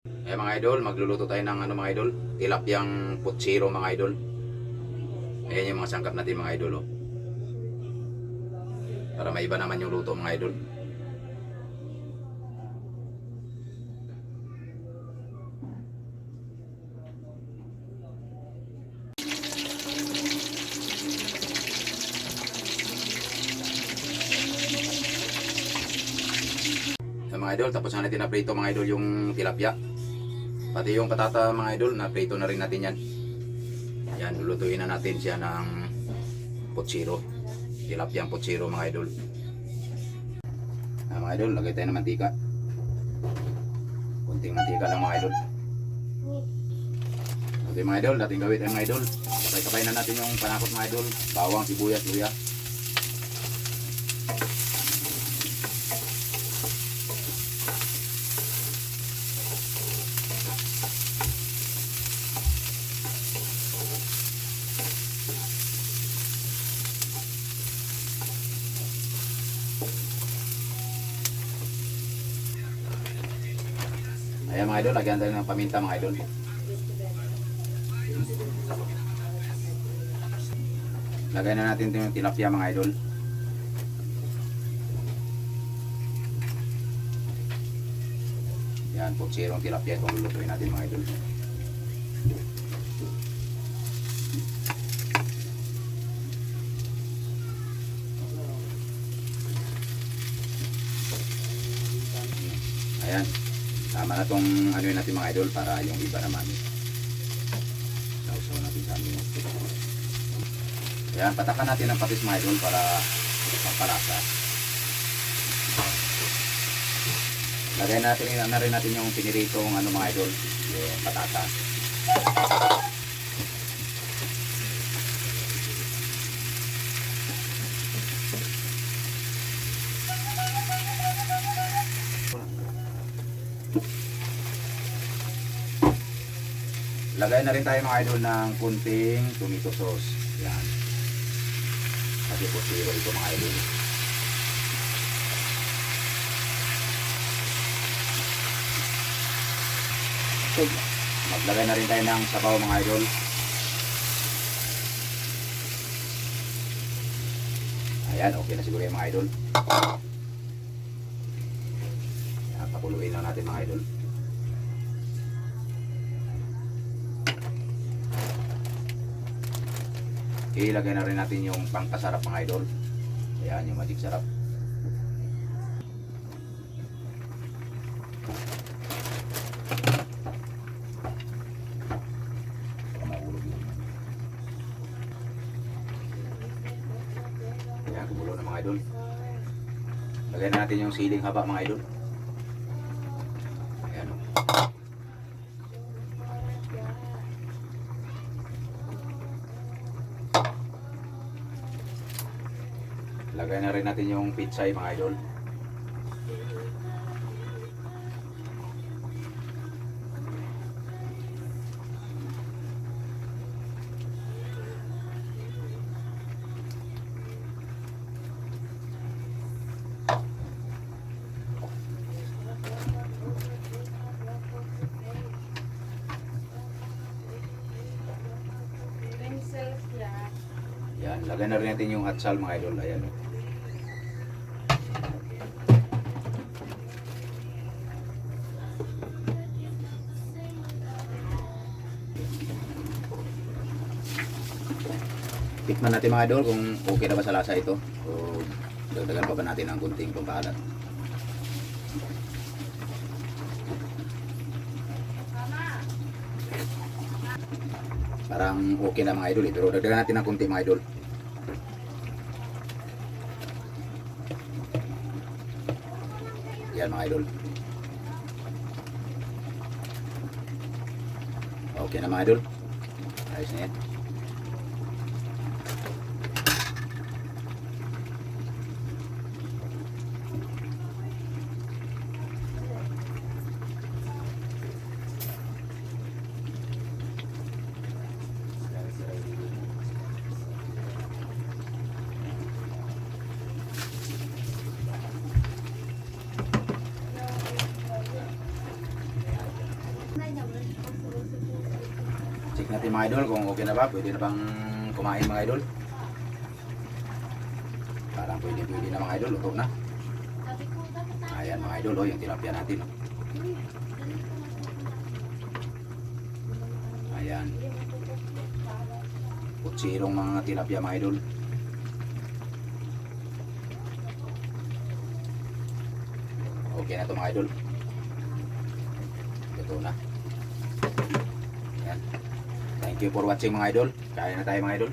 Mga idol, magluluto tayo ng mga idol, tilapyang putsiro mga idol. Ayan yung mga sangkap natin mga idol, oh. Para maiba naman yung luto mga idol. Mga idol, tapos na natin na prito mga idol yung tilapia. Pati yung patata mga idol, na prito na rin natin yan. Yan, lulutuin na natin siya ng putsiro. Tilapyang putsiro mga idol. Mga idol, lagay tayo ng mantika. Kunting mantika lang mga idol. Okay mga idol, dating gawin tayo mga idol. Kapay-kapay na natin yung panakot mga idol. Bawang, sibuyas, luya. Ayan mga idol, lagyan tayo ng paminta mga idol. Lagay na natin yung tilapia mga idol. Yan, putsirong tilapia itong lulutuin natin mga idol. Ayan, tama na itong ano yun natin mga idol para yung iba naman. Sausaw natin sa amin. Ayan, patakan natin ang patis mga idol para magpalasa. Lagay natin na rin natin yung piniritong ano mga idol, yung patata. Lagay na rin tayo mga idol ng kunting tomato sauce. Yan. Kasi po zero ito mga idol. Maglagay na rin tayo ng sabaw mga idol. Ayan, okay na siguro yung mga idol. Ayan, pakuluin lang natin mga idol. Ilagay na rin natin yung pangkasarap mga idol. Ayan, yung magic sarap. Ayan, kumulo na mga idol. Lagay na natin yung siling haba mga idol. Ayan, o. Lagay na rin natin yung pitsay mga idol. Yan, lagay na rin natin yung atsal mga idol. Ayan, o. Tikman natin mga idol kung okay na ba sa lasa ito. O dagdagan pa ba natin ang kunting pampalat. Parang okay na mga idol eh, pero dagdagan natin ang kunti mga idol. Yan mga idol. Okay na mga idol. Ayos na yan. Check natin mga idol kung okay na ba. Pwede na bang kumain mga idol. Parang pwede na mga idol. Luto na. Ayan mga idol, oh, yung tilapia natin. Oh. Ayan. Putsirong mga tilapia mga idol. Okay na to mga idol. Luto na. Ayan. Thank you for watching mga idol. Kaya na tayo mga idol.